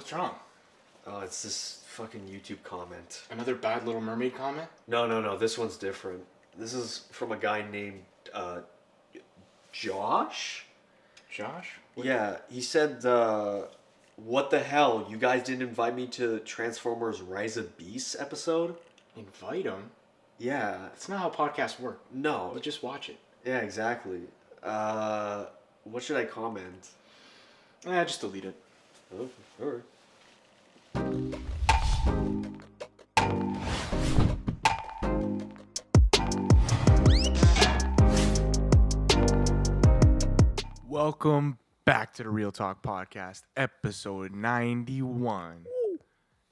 What's wrong? Oh, it's this fucking YouTube comment. Another bad Little Mermaid comment? No. This one's different. This is from a guy named Josh? Josh? Yeah, he said, what the hell? You guys didn't invite me to Transformers Rise of Beasts episode? Invite him? Yeah. That's not how podcasts work. No. You just watch it. Yeah, exactly. What should I comment? Just delete it. Oh, alright. Welcome back to the Real Talk Podcast, episode 91.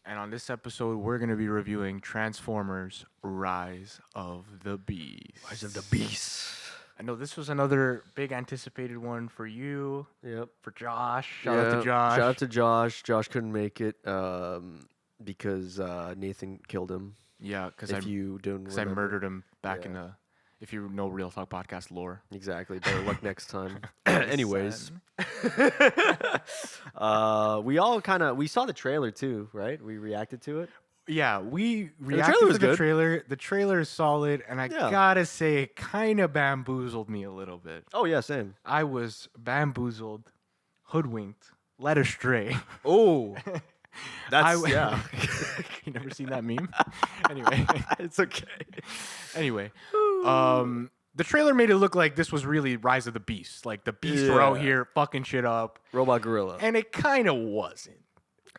And on this episode, we're going to be reviewing Transformers Rise of the Beast. Rise of the Beast. I know this was another big anticipated one for you. Yep. For Josh. Shout out to Josh. Shout out to Josh. Josh couldn't make it because Nathan killed him. Yeah, because I I murdered him back in the, if you know Real Talk Podcast lore. Exactly. Better luck next time. Anyways. We saw the trailer too, right? We reacted to it. Yeah, we trailer reacted was to the good. trailer. The trailer is solid, and I gotta say, it kind of bamboozled me a little bit. Oh, yeah, same. I was bamboozled, hoodwinked, led astray. Oh, yeah. You never seen that meme? Anyway. It's okay. Anyway, the trailer made it look like this was really Rise of the Beast. Like, the Beasts were out here fucking shit up. Robot Gorilla. And it kind of wasn't.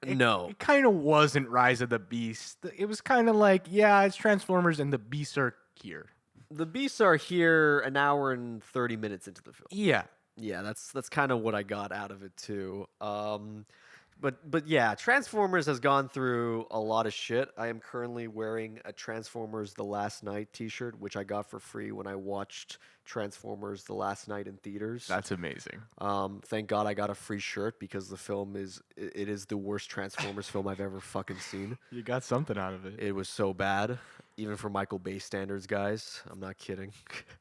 It kind of wasn't Rise of the Beast. It was kind of like, yeah, it's Transformers and the Beasts are here. The Beasts are here an hour and 30 minutes into the film. Yeah. Yeah, that's kind of what I got out of it too. But yeah, Transformers has gone through a lot of shit. I am currently wearing a Transformers The Last Night t-shirt, which I got for free when I watched Transformers The Last Night in theaters. That's amazing. Thank God I got a free shirt because the film is the worst Transformers film I've ever fucking seen. You got something out of it. It was so bad, even for Michael Bay standards, guys. I'm not kidding.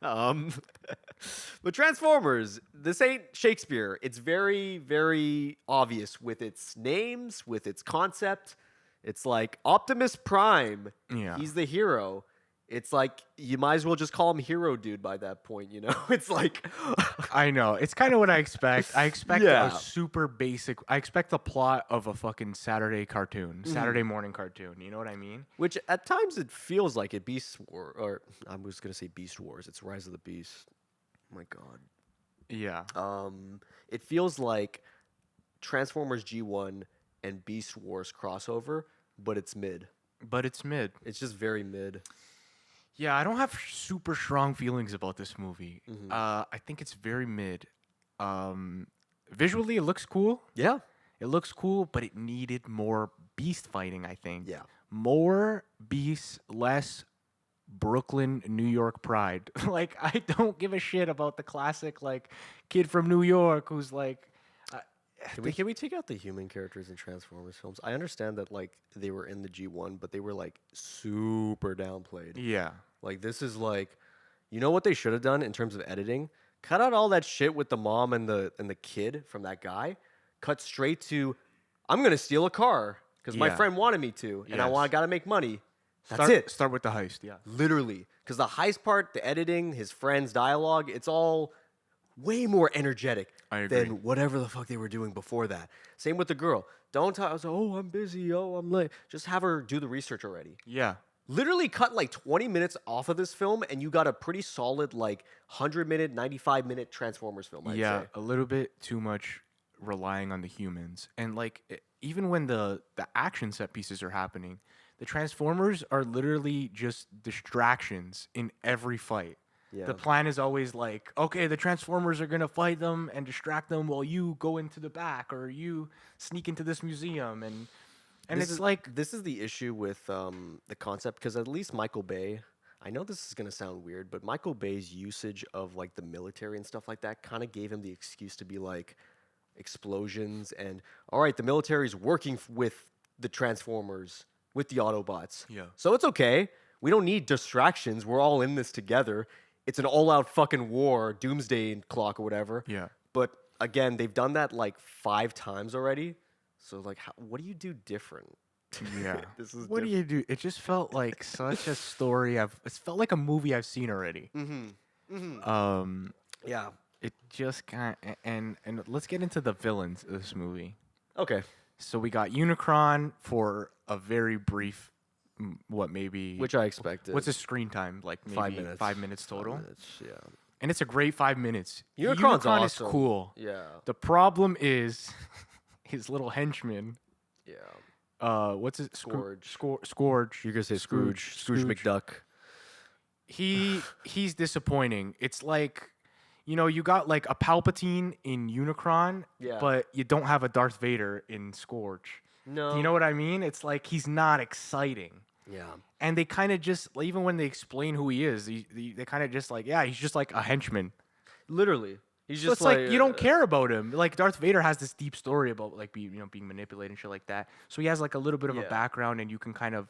But Transformers, this ain't Shakespeare. It's very, very obvious with its names, with its concept. It's like Optimus Prime. Yeah. He's the hero. It's like you might as well just call him Hero Dude by that point, you know? It's like I know. It's kind of what I expect. I expect a super basic. I expect the plot of a fucking Saturday cartoon, Saturday morning cartoon. You know what I mean? Which at times it feels like it. Beast War, or I'm just gonna say Beast Wars. It's Rise of the Beast. Oh my God. Yeah. It feels like Transformers G1 and Beast Wars crossover, but it's mid. It's just very mid. Yeah, I don't have super strong feelings about this movie. I think it's very mid. Visually, it looks cool. Yeah. It looks cool, but it needed more beast fighting, I think. Yeah. More beasts, less Brooklyn, New York pride. Like, I don't give a shit about the classic, like, kid from New York who's like... Can we take out the human characters in Transformers films? I understand that, like, they were in the G1, but they were, like, super downplayed. Yeah. Like, this is like, you know what they should have done in terms of editing? Cut out all that shit with the mom and the kid from that guy. Cut straight to, I'm gonna steal a car because my friend wanted me to, and I gotta make money. That's it. Start with the heist. Yeah. Literally, because the heist part, the editing, his friend's dialogue, it's all way more energetic than whatever the fuck they were doing before that. Same with the girl. Don't talk. I was like, oh, I'm busy. Oh, I'm late. Just have her do the research already. Yeah. Literally cut like 20 minutes off of this film, and you got a pretty solid like 100-minute, 95-minute Transformers film. I'd say. A little bit too much relying on the humans, and like even when the action set pieces are happening, the Transformers are literally just distractions in every fight. Yeah. The plan is always like, okay, the Transformers are gonna fight them and distract them while you go into the back or you sneak into this museum and this is the issue with the concept, because at least Michael Bay, I know this is gonna sound weird, but Michael Bay's usage of like the military and stuff like that kind of gave him the excuse to be like explosions and all right, the military's working with the Transformers, with the Autobots. Yeah. So it's okay. We don't need distractions. We're all in this together. It's an all-out fucking war, doomsday clock or whatever. Yeah. But again, they've done that like 5 times already. So like, what do you do different? Yeah. This is What do you do? It just felt like such a story. It felt like a movie I've seen already. Mm-hmm. Mm-hmm. Um, Yeah. it just kind and let's get into the villains of this movie. Okay. So we got Unicron for a very brief, what maybe Which I expected. what's his screen time like? Maybe 5 minutes. 5 minutes total. 5 minutes. Yeah. And it's a great 5 minutes. Unicron's Unicron awesome. is cool. Yeah. The problem is his little henchman. Yeah. What's his Scourge. Scourge. You're gonna say Scrooge McDuck. He's disappointing. It's like, you got like a Palpatine in Unicron, Yeah. but you don't have a Darth Vader in Scourge. No. Do you know what I mean? It's like he's not exciting. Yeah. And they kind of just, even when they explain who he is, they kind of just like, yeah, he's just like a henchman. Literally. He's So just it's like you don't care about him. Like Darth Vader has this deep story about like being manipulated and shit like that. So he has like a little bit of a Yeah. background, and you can kind of,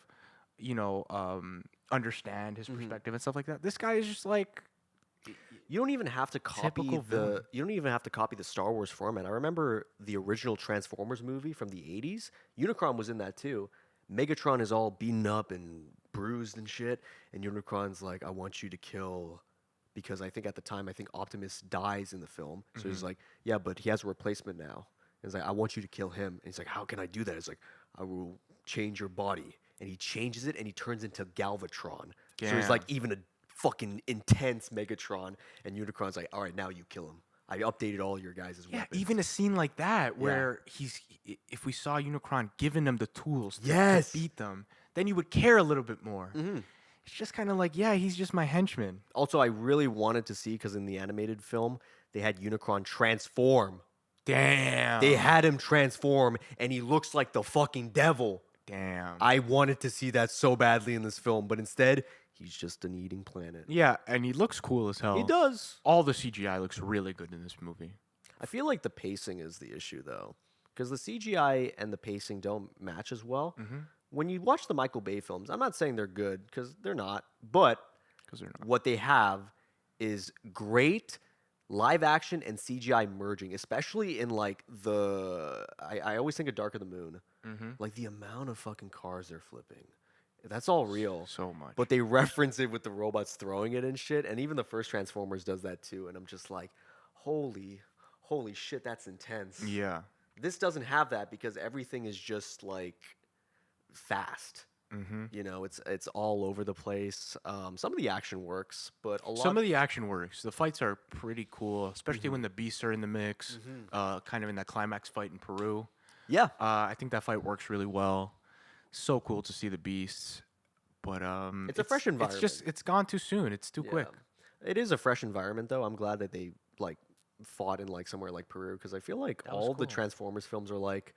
understand his perspective and stuff like that. This guy is just like, You don't even have to copy Typical villain. You don't even have to copy the Star Wars format. I remember the original Transformers movie from the 80s. Unicron was in that too. Megatron is all beaten up and bruised and shit, and Unicron's like, "I want you to kill," because I think at the time Optimus dies in the film. So he's like, "Yeah, but he has a replacement now." And he's like, "I want you to kill him." And he's like, "How can I do that?" It's like, "I will change your body." And he changes it, and he turns into Galvatron. So he's like even a fucking intense Megatron, and Unicron's like, "All right, now you kill him. I updated all your guys' yeah, weapons." even a scene like that where if we saw Unicron giving them the tools to Yes. beat them, then you would care a little bit more. Mhm. It's just kind of like, yeah, he's just my henchman. Also, I really wanted to see, because in the animated film, they had Unicron transform. Damn. They had him transform, and he looks like the fucking devil. Damn. I wanted to see that so badly in this film, but instead, he's just an eating planet. Yeah, and he looks cool as hell. He does. All the CGI looks really good in this movie. I feel like the pacing is the issue, though, because the CGI and the pacing don't match as well. When you watch the Michael Bay films, I'm not saying they're good, because they're not, but Because they're not. what they have is great live action and CGI merging, especially in like I always think of Dark of the Moon. Like the amount of fucking cars they're flipping. That's all real. So much. But they reference it with the robots throwing it and shit. And even the first Transformers does that too. And I'm just like, holy shit, that's intense. yeah. This doesn't have that because everything is just like fast. It's all over the place. Some of the action works, but a lot. Some of the action works. The fights are pretty cool, especially when the beasts are in the mix. Kind of in that climax fight in Peru. Yeah. I think that fight works really well. So cool to see the beasts, but It's a fresh environment. It's gone too soon. It's too quick. It is a fresh environment, though. I'm glad that they like fought in like somewhere like Peru, because I feel like was all the cool. Transformers films are like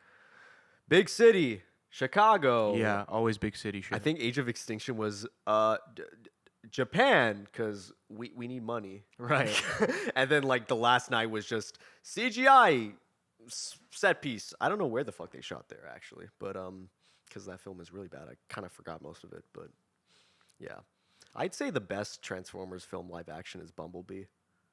big city, Chicago. Yeah, always big city shit. I think Age of Extinction was Japan, because we need money. Right. And then like the last night was just CGI set piece. I don't know where the fuck they shot there actually, but because that film is really bad. I kind of forgot most of it, but yeah. I'd say the best Transformers film live action is Bumblebee.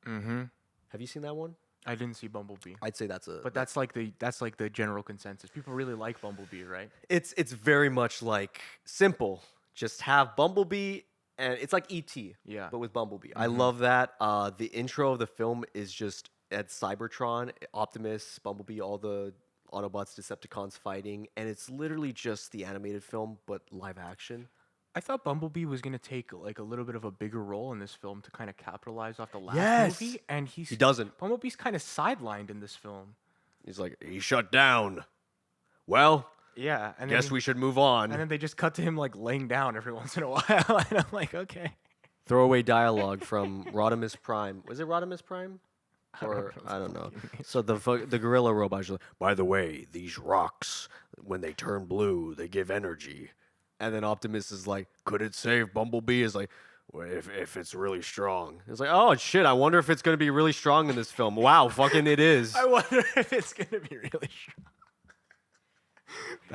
Have you seen that one? I didn't see Bumblebee, I'd say that's but that's like the general consensus. People really like Bumblebee, right? it's very much like simple. Just have Bumblebee, and it's like E.T. Yeah. but with Bumblebee. I love that. The intro of the film is just at Cybertron, Optimus, Bumblebee, all the Autobots, Decepticons fighting, and it's literally just the animated film but live action. I thought Bumblebee was gonna take like a little bit of a bigger role in this film to kind of capitalize off the last Yes! movie, and He doesn't. Bumblebee's kind of sidelined in this film. He's like, he shut down. Well, Yeah, and guess then, we should move on. and then they just cut to him like laying down every once in a while, and I'm like, okay. Throwaway dialogue from Rodimus Prime. Was it Rodimus Prime? Or I I don't don't know know. what you mean. So the gorilla robot is like, by the way, these rocks, when they turn blue, they give energy. And then Optimus is like, could it save Bumblebee? Is like, well, if it's really strong. It's like, oh shit, I wonder if it's gonna be really strong in this film. Wow, fucking it is. I wonder if it's gonna be really strong.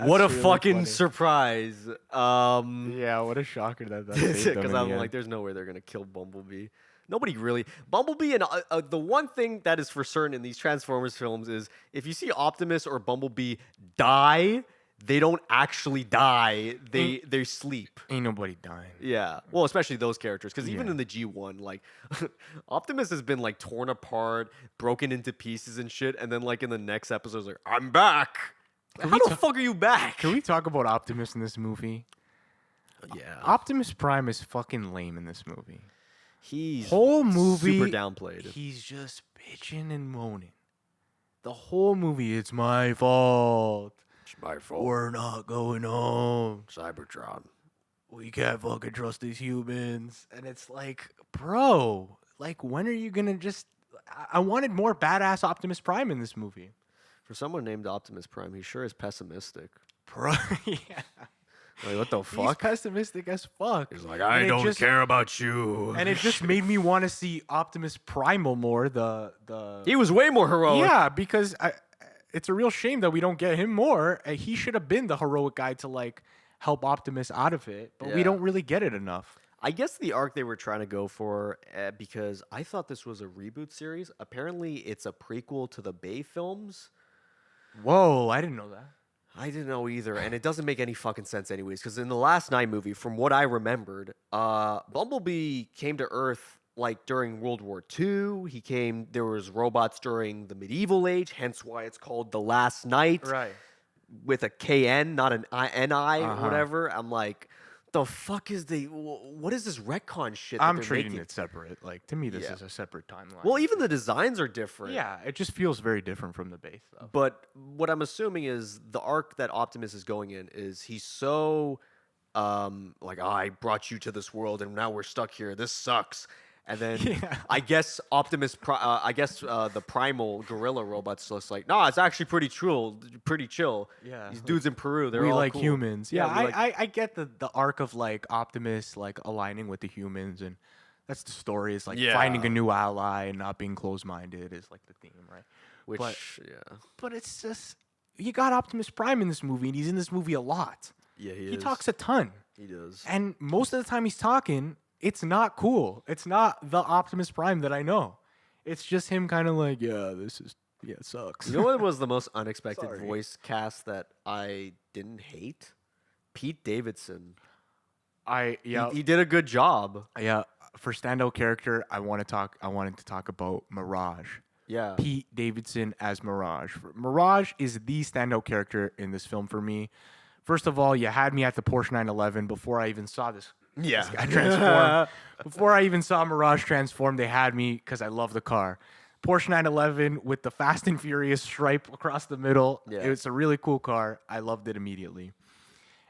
What a really fucking funny. surprise. Yeah, what a shocker that saved them Because in I'm the like, end. there's no way they're gonna kill Bumblebee. Nobody really. Bumblebee and the one thing that is for certain in these Transformers films is if you see Optimus or Bumblebee die, they don't actually die. They sleep. Ain't nobody dying. Yeah. Well, especially those characters, because even Yeah. in the G1, like Optimus has been like torn apart, broken into pieces and shit, and then like in the next episode, it's like I'm back. Can How we the fuck are you back? Can we talk about Optimus in this movie? Yeah. Optimus Prime is fucking lame in this movie. He's Whole movie super downplayed. He's just bitching and moaning. The whole movie, it's my fault. It's my fault. We're not going home. Cybertron. We can't fucking trust these humans. And it's like, bro, like when are you gonna just? I wanted more badass Optimus Prime in this movie. For someone named Optimus Prime, he sure is pessimistic. Bro, yeah. Like, what the He's fuck? pessimistic as fuck. He's like, And I it don't just- care about you. And it just made me want to see Optimus Primal more. He was way more heroic. Yeah, because it's a real shame that we don't get him more. He should have been the heroic guy to like help Optimus out of it, but we Yeah. don't really get it enough. I guess the arc they were trying to go for, because I thought this was a reboot series. Apparently, it's a prequel to the Bay films. Whoa, I didn't know that. I didn't know either, and it doesn't make any fucking sense anyways, because in the Last Night movie, from what I remembered, Bumblebee came to Earth like during World War II. There was robots during the medieval age, hence why it's called The Last Night. Right. With a KN, not an NI or Uh-huh. whatever. I'm like, the fuck is what is this retcon shit that I'm they're treating making? it separate. Like to me, this Yeah. is a separate timeline. Well, even the designs are different. yeah, it just feels very different from the base stuff. But what I'm assuming is the arc that Optimus is going in is he's so like, I brought you to this world and now we're stuck here. This sucks. And then Yeah. I guess the primal gorilla robot's just like, no, it's actually pretty chill. Yeah, These like, dudes in Peru, they're we all like cool. humans. Yeah, we like- I get the arc of like Optimus like aligning with the humans, and that's the story. Is like finding Yeah. a new ally and not being closed minded is like the theme, right? which but- yeah. But it's just you got Optimus Prime in this movie, and he's in this movie a lot. Yeah, He talks a ton, He does. and most of the time he's talking, it's not cool. It's not the Optimus Prime that I know. It's just him kind of like, it sucks. You know what was the most unexpected Sorry. voice cast that I didn't hate? Pete Davidson. Yeah. He did a good job. For standout character, I wanted to talk about Mirage. Yeah. Pete Davidson as Mirage. Mirage is the standout character in this film for me. First of all, you had me at the Porsche 911 before I even saw this Yeah. guy transform. Before I even saw Mirage transform, they had me because I love the car. Porsche 911 with the Fast and Furious stripe across the middle. Yeah. It's a really cool car. I loved it immediately.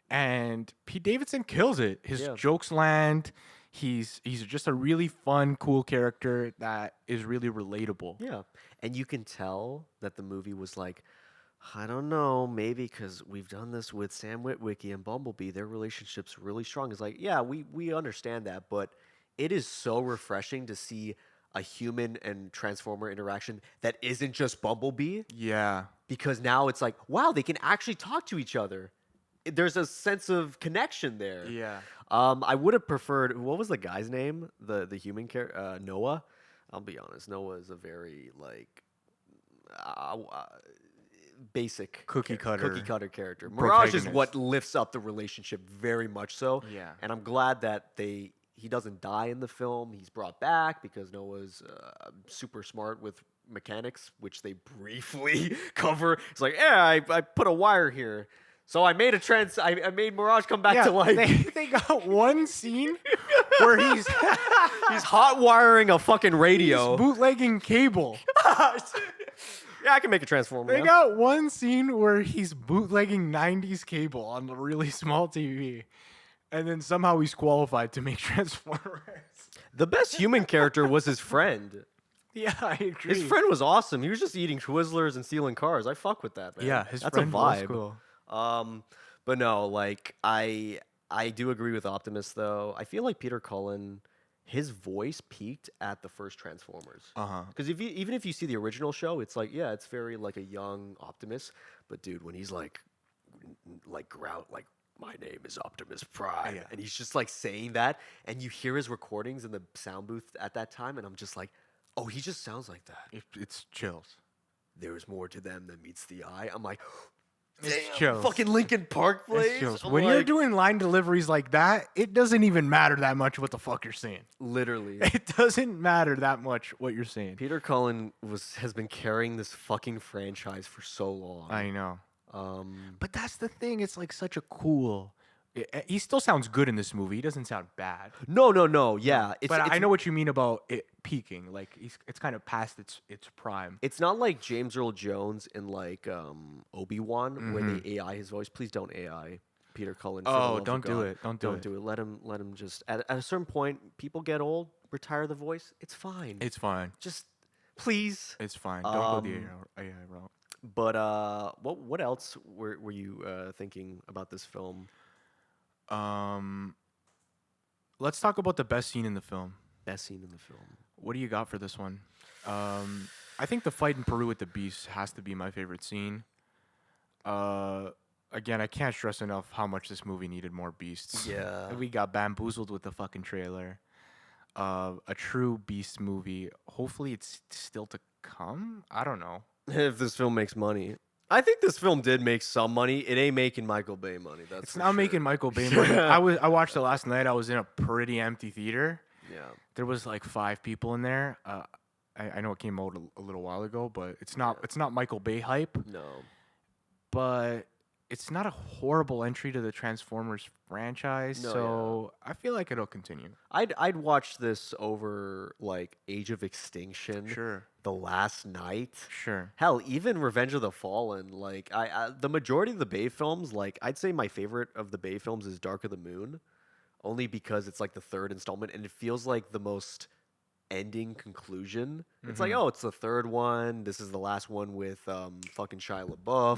And Pete Davidson kills it. His Yeah. jokes land. He's just a really fun, cool character that is really relatable. Yeah. And you can tell that the movie was like, I don't know, maybe because we've done this with Sam Witwicky and Bumblebee, their relationship's really strong. It's like, yeah, we understand that, but it is so refreshing to see a human and Transformer interaction that isn't just Bumblebee, Yeah. because now it's like, wow, they can actually talk to each other. There's a sense of connection there. Yeah. I would have preferred. What was the guy's name? The human character, Noah. I'll be honest. Noah is a very like basic Cookie cutter character. Mirage is protagonist. what lifts up the relationship very much so. Yeah. And I'm glad that he doesn't die in the film. He's brought back because Noah's super smart with mechanics, which they briefly cover. It's like, yeah, I put a wire here. So I made I made Mirage come back to life. They got one scene where he's He's hot wiring a fucking radio. bootlegging cable. Yeah, I can make a transformer. They now. got one scene where he's bootlegging 90s cable on a really small TV. And then somehow he's qualified to make Transformers. The best human character was his friend. Yeah, I agree. His friend was awesome. He was just eating Twizzlers and stealing cars. I fuck with that, man. Yeah, his That's friend a was vibe. cool. But no, like I do agree with Optimus though. I feel like Peter Cullen, his voice peaked at the first Transformers. Uh-huh. Because even if you see the original show, it's like, yeah, it's very like a young Optimus. But dude, when he's like my name is Optimus Prime. Yeah. And he's just like saying that. And you hear his recordings in the sound booth at that time. And I'm just like, oh, he just sounds like that. It's chills. There's more to them than meets the eye. I'm like, It's damn, chills. fucking Linkin Park plays. It's chills. I'm When you're like, doing line deliveries like that, it doesn't even matter that much what the fuck you're saying. literally. It doesn't matter that much what you're saying. Peter Cullen has been carrying this fucking franchise for so long. I know. Um, But that's the thing. It's like such a cool. He still sounds good in this movie. He doesn't sound bad. no, yeah. But I know what you mean about it peaking. Like it's kind of past its prime. It's not like James Earl Jones in like Obi-Wan where they AI his voice. Please don't AI Peter Cullen. For the Oh, love of don't do God. it. Don't do it. Let him just at a certain point, people get old, retire the voice. It's fine. It's fine. Just please. It's fine. Don't go the Um, AI route. But what else were you thinking about this film? Let's talk about the best scene in the film. Best scene in the film. What do you got for this one? I think the fight in Peru with the beast has to be my favorite scene. Again, I can't stress enough how much this movie needed more beasts. Yeah. We got bamboozled with the fucking trailer. A true beast movie. Hopefully, it's still to come. I don't know. If this film makes money. I think this film did make some money. It ain't making Michael Bay money. That's It's for not sure. making Michael Bay money. I watched it last night. I was in a pretty empty theater. Yeah. There was like 5 people in there. I know it came out a little while ago, but it's not Michael Bay hype. No. But it's not a horrible entry to the Transformers franchise. No, So I feel like it'll continue. I'd watch this over like Age of Extinction, Sure. The Last Night. Sure. Hell, even Revenge of the Fallen. Like the majority of the Bay films, like I'd say my favorite of the Bay films is Dark of the Moon, only because it's like the third installment and it feels like the most ending conclusion. It's like, oh, it's the third one. This is the last one with fucking Shia LaBeouf.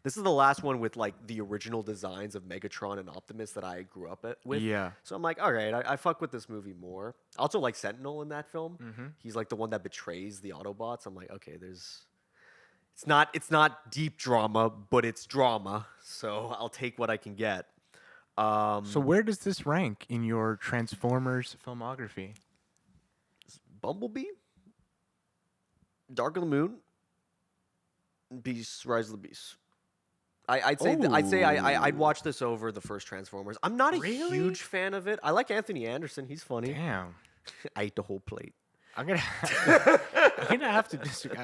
This is the last one with like the original designs of Megatron and Optimus that I grew up with. Yeah. So I'm like, all right, I fuck with this movie more. I also like Sentinel in that film. He's like the one that betrays the Autobots. I'm like, okay, it's not deep drama, but it's drama. So I'll take what I can get. So where does this rank in your Transformers filmography? Bumblebee, Dark of the Moon, Beast, Rise of the Beast. I'd say I'd watch this over the first Transformers. I'm not a Really? huge fan of it. I like Anthony Anderson. He's funny. Damn. I ate the whole plate. I'm gonna have to disagree.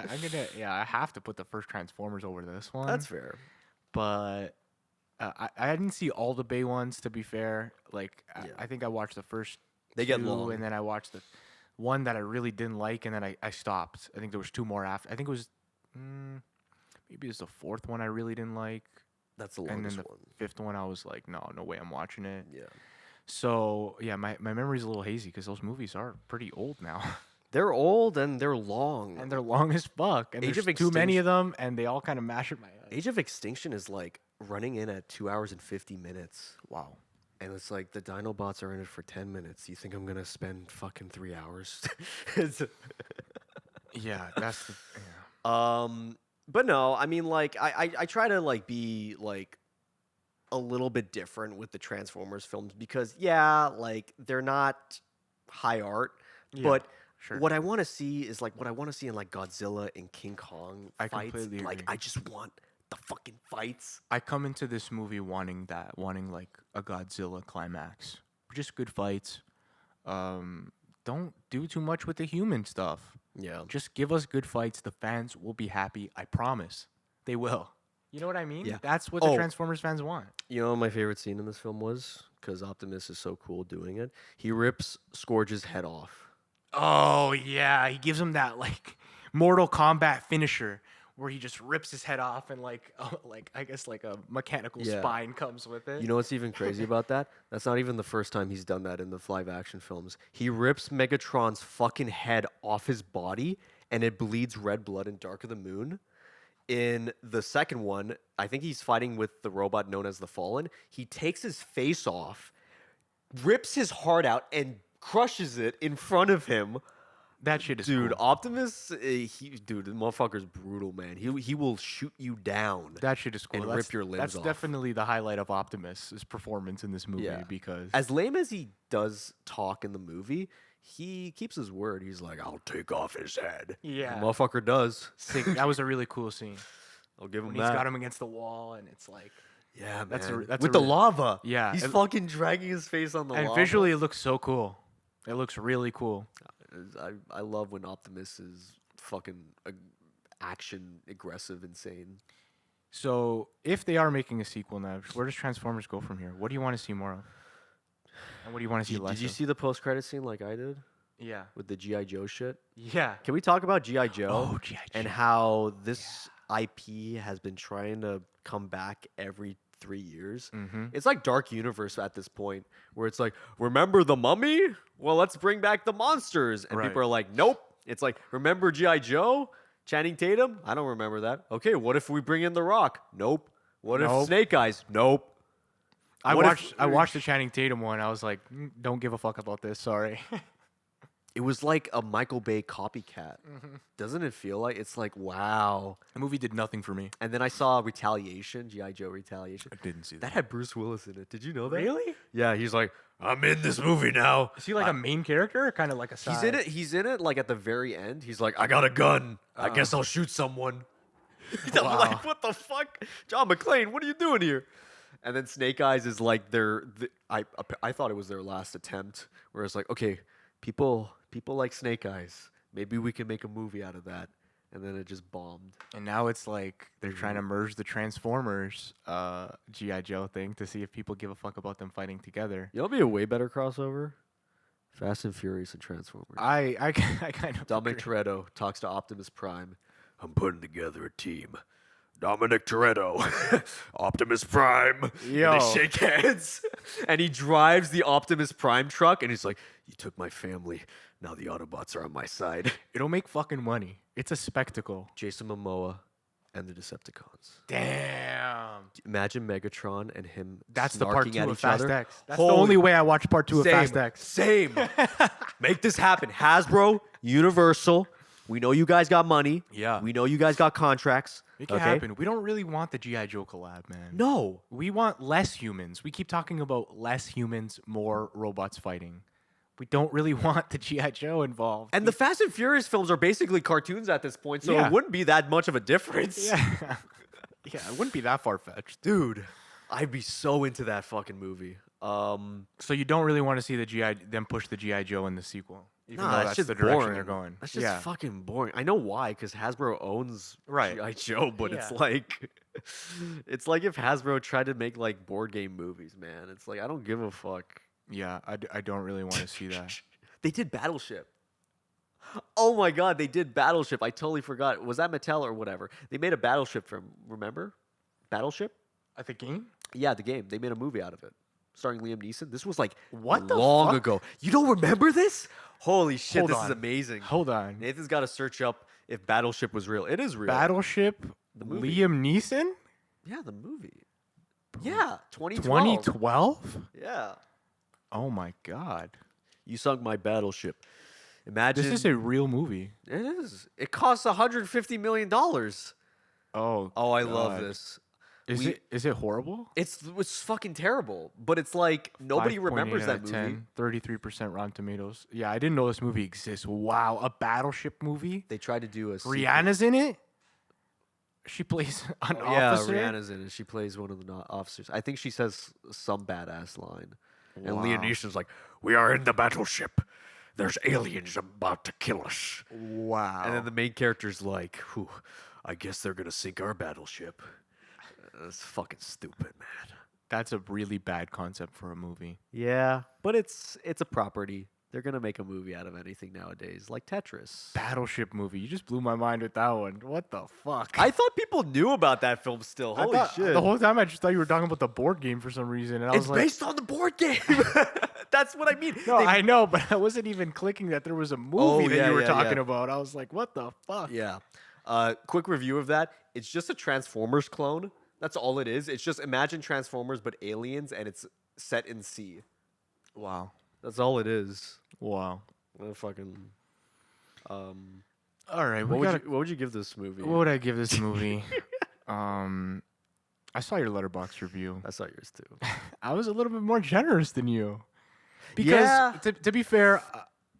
I have to put the first Transformers over this one. That's fair. But I didn't see all the Bay ones, to be fair. Like I think I watched the first They get two, long. and then I watched the one that I really didn't like, and then I stopped. I think there was 2 more after. I think it was maybe it was the 4th one I really didn't like, That's the and then longest the one. 5th one I was like, no way, I'm watching it. Yeah. So yeah, my memory's a little hazy because those movies are pretty old now, They're old and they're long. and they're long as fuck, and Age there's of too many of them, and they all kind of mash at my head. Age of Extinction is like running in at 2 hours and 50 minutes. Wow. And it's like the Dinobots are in it for 10 minutes. You think I'm going to spend fucking 3 hours? It's- Yeah, that's the, yeah. But no, I mean, like, I try to, like, be, like, a little bit different with the Transformers films because, yeah, like, they're not high art, Yeah, but sure. what I want to see is, like, what I want to see in, like, Godzilla and King Kong I fights. completely Like, agree. I just want the fucking fights. I come into this movie wanting like a Godzilla climax, just good fights. Don't do too much with the human stuff. Yeah. Just give us good fights. The fans will be happy. I promise. They will. You know what I mean? Yeah. That's what the Oh. Transformers fans want. You know what my favorite scene in this film was? Because Optimus is so cool doing it. He rips Scourge's head off. Oh yeah, he gives him that like Mortal Kombat finisher where he just rips his head off and like I guess like a mechanical Yeah. spine comes with it. You know what's even crazy about that? That's not even the first time he's done that in the live action films. He rips Megatron's fucking head off his body and it bleeds red blood in Dark of the Moon. In the second one, I think he's fighting with the robot known as the Fallen. He takes his face off, rips his heart out, and crushes it in front of him. That shit is Dude, cool. Optimus, dude, the motherfucker's brutal, man. He will shoot you down. That shit is cool. and That's, rip your limbs that's off. definitely the highlight of Optimus' performance in this movie Yeah. because As lame as he does talk in the movie, he keeps his word. He's like, I'll take off his head. Yeah. The motherfucker does. sick. That was a really cool scene I'll give him when he's that. got him against the wall and it's like Yeah, man. That's a- that's With a the re- lava. Yeah, He's and- fucking dragging his face on the and lava. visually it looks so cool. It looks really cool. I love when Optimus is fucking action aggressive, insane. So if they are making a sequel now, where does Transformers go from here? What do you want to see more of? And what do you want to see less Did you of? see the post credit scene like I did Yeah. with the GI Joe shit? Yeah. Can we talk about GI Joe Oh, G.I. and Joe. how this IP has been trying to come back every 3 years? Mm-hmm. It's like Dark Universe at this point, where it's like, remember the Mummy? Well, let's bring back the monsters, and Right. people are like, nope. It's like, remember GI Joe? Channing Tatum? I don't remember that. Okay, what if we bring in The Rock? Nope. What if Nope. Snake Eyes? Nope. I What if- watched the Channing Tatum one. I was like, don't give a fuck about this. Sorry. It was like a Michael Bay copycat. Mm-hmm. Doesn't it feel like? It's like, wow. The movie did nothing for me. And then I saw Retaliation, GI Joe Retaliation. I didn't see That had Bruce Willis in it. Did you know that? Really? Yeah, he's like, I'm in this movie now. Is he like a main character or kind of like a side? He's in it. He's in it like at the very end. He's like, I got a gun. I guess I'll shoot someone. I'm Wow. like, what the fuck, John McClane? What are you doing here? And then Snake Eyes is like I thought it was their last attempt. Where it's like, okay, people like Snake Eyes. Maybe we can make a movie out of that. And then it just bombed. And now it's like they're trying to merge the Transformers G.I. Joe thing to see if people give a fuck about them fighting together. You know, what'd be a way better crossover. Fast and Furious and Transformers. I kind of Dominic agree. Toretto talks to Optimus Prime. I'm putting together a team. Dominic Toretto, Optimus Prime. And Yo. they shake hands. And he drives the Optimus Prime truck, and he's like, "You took my family. Now the Autobots are on my side." It'll make fucking money. It's a spectacle. Jason Momoa and the Decepticons. Damn. Imagine Megatron and him. That's the part snarking two at of each Fast other. X. That's the Holy- only way I watch part two of Fast X. Same. Make this happen. Hasbro, Universal. We know you guys got money. Yeah. We know you guys got contracts. Make it okay? happen. We don't really want the G.I. Joe collab, man. No. We want less humans. We keep talking about less humans, more robots fighting. We don't really want the G.I. Joe involved. And the Fast and Furious films are basically cartoons at this point, so Yeah. it wouldn't be that much of a difference. yeah. Yeah, it wouldn't be that far fetched. Dude, I'd be so into that fucking movie. So you don't really want to see them push the G.I. Joe in the sequel, even though that's just the direction boring. they're going. That's just yeah. fucking boring. I know why, because Hasbro owns Right. G.I. Joe, but it's Yeah. like it's like if Hasbro tried to make like board game movies, man. It's like I don't give a fuck. Yeah, I don't really want to see that. They did Battleship. Oh my god, they did Battleship. I totally forgot. Was that Mattel or whatever? They made a Battleship film, remember? Battleship? At the game? Yeah, the game. They made a movie out of it. Starring Liam Neeson. This was like What the long fuck? ago. You don't remember this? Holy shit, Hold this on. is amazing. Hold on. Nathan's got to search up if Battleship was real. It is real. Battleship, movie. Liam Neeson, Yeah, the movie. Yeah, 2012. 2012. Yeah. Oh my god, You sunk my battleship. Imagine. this is a real movie. It is. It costs $150 million. Oh, Oh, I love God. this. Is it horrible? It's fucking terrible, but it's like nobody 5.8 remembers out that of movie. 10, 33% Rotten Tomatoes. Yeah, I didn't know this movie exists. Wow, a Battleship movie. They tried to do a sequel. Rihanna's in it. She plays an Yeah, officer. Rihanna's in it. She plays one of the officers. I think she says some badass line. And Liam Wow. Neeson's like, "We are in the battleship. There's aliens about to kill us." Wow. And then the main character's like, "Whew, I guess they're gonna sink our battleship." That's fucking stupid, man. That's a really bad concept for a movie. Yeah, but it's a property. They're gonna make a movie out of anything nowadays, like Tetris. Battleship movie. You just blew my mind with that one. What the fuck? I thought people knew about that film still. I Holy thought- shit! The whole time I just thought you were talking about the board game for some reason. And I It's was like, based on the board game. That's what I mean. no, They- I know, but I wasn't even clicking that there was a movie Oh, that yeah, you were yeah, talking yeah. about. I was like, what the fuck? Yeah. Quick review of that. It's just a Transformers clone. That's all it is. It's just imagine Transformers but aliens, and it's set in sea. Wow. That's all it is. Wow. Fucking. Um, All right, what would you give this movie? What would I give this movie? um, I saw your letterbox review. I saw yours too. I was a little bit more generous than you. Because Yeah. to be fair,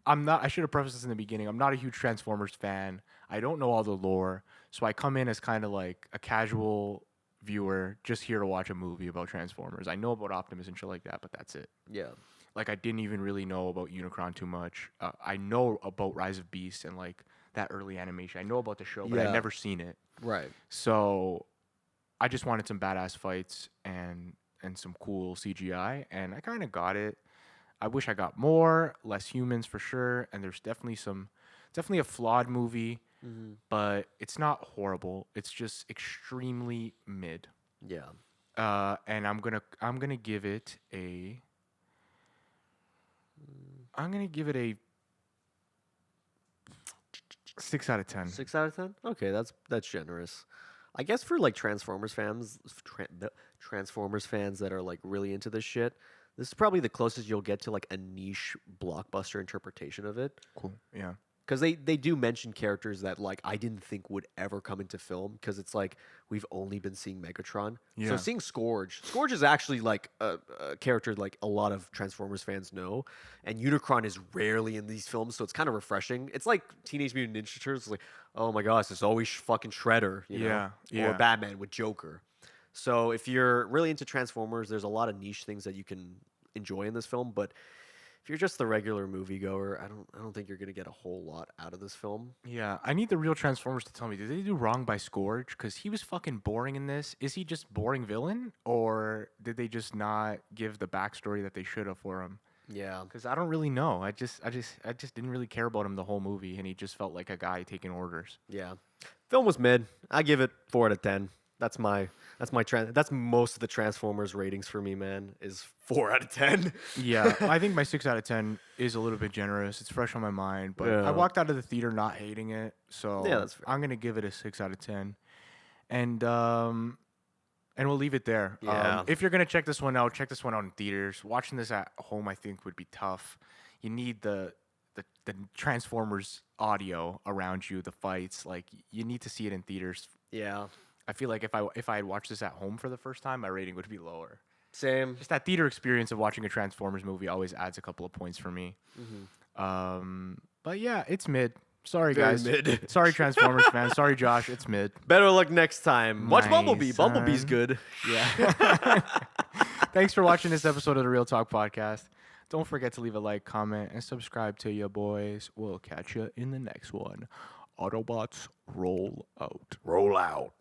I'm not. I should have prefaced this in the beginning. I'm not a huge Transformers fan. I don't know all the lore, so I come in as kind of like a casual viewer, just here to watch a movie about Transformers. I know about Optimus and shit like that, but that's it. Yeah. Like I didn't even really know about Unicron too much. I know about Rise of Beasts and like that early animation. I know about the show, but I've Yeah. never seen it. Right. So I just wanted some badass fights and some cool CGI, and I kind of got it. I wish I got more, less humans for sure, and there's definitely a flawed movie, Mm-hmm. but it's not horrible. It's just extremely mid. Yeah. And I'm gonna give it a I'm gonna give it a 6 out of 10. 6 out of 10. Okay, that's generous. I guess for like Transformers fans that are like really into this shit, this is probably the closest you'll get to like a niche blockbuster interpretation of it. Cool. Yeah. Because they do mention characters that like I didn't think would ever come into film because it's like we've only been seeing Megatron. Yeah. So seeing Scourge is actually like a character like a lot of Transformers fans know, and Unicron is rarely in these films, so it's kind of refreshing. It's like Teenage Mutant Ninja Turtles, like oh my gosh, it's always fucking Shredder, you know, Yeah, yeah. or Batman with Joker. So if you're really into Transformers, there's a lot of niche things that you can enjoy in this film, but if you're just the regular moviegoer, I don't think you're gonna get a whole lot out of this film. Yeah, I need the real Transformers to tell me, did they do wrong by Scourge? Because he was fucking boring in this. Is he just boring villain, or did they just not give the backstory that they should have for him? Yeah. Because I don't really know. I just didn't really care about him the whole movie, and he just felt like a guy taking orders. Yeah. Film was mid. I give it 4 out of 10. That's that's most of the Transformers ratings for me, man, is 4 out of 10. Yeah, I think my 6 out of 10 is a little bit generous. It's fresh on my mind, but Yeah. I walked out of the theater not hating it, so Yeah, that's fair. I'm gonna give it a 6 out of 10, and we'll leave it there. Yeah. If you're gonna check this one out, check this one out in theaters. Watching this at home, I think, would be tough. You need the Transformers audio around you, the fights. Like you need to see it in theaters. Yeah. I feel like if I had watched this at home for the first time, my rating would be lower. Same. Just that theater experience of watching a Transformers movie always adds a couple of points for me. But yeah, it's mid. Sorry, Very guys. mid. Sorry, Transformers fans. Sorry, Josh. It's mid. Better luck next time. Watch My Bumblebee. son. Bumblebee's good. Yeah. Thanks for watching this episode of the Real Talk Podcast. Don't forget to leave a like, comment, and subscribe to you boys. We'll catch you in the next one. Autobots roll out. Roll out.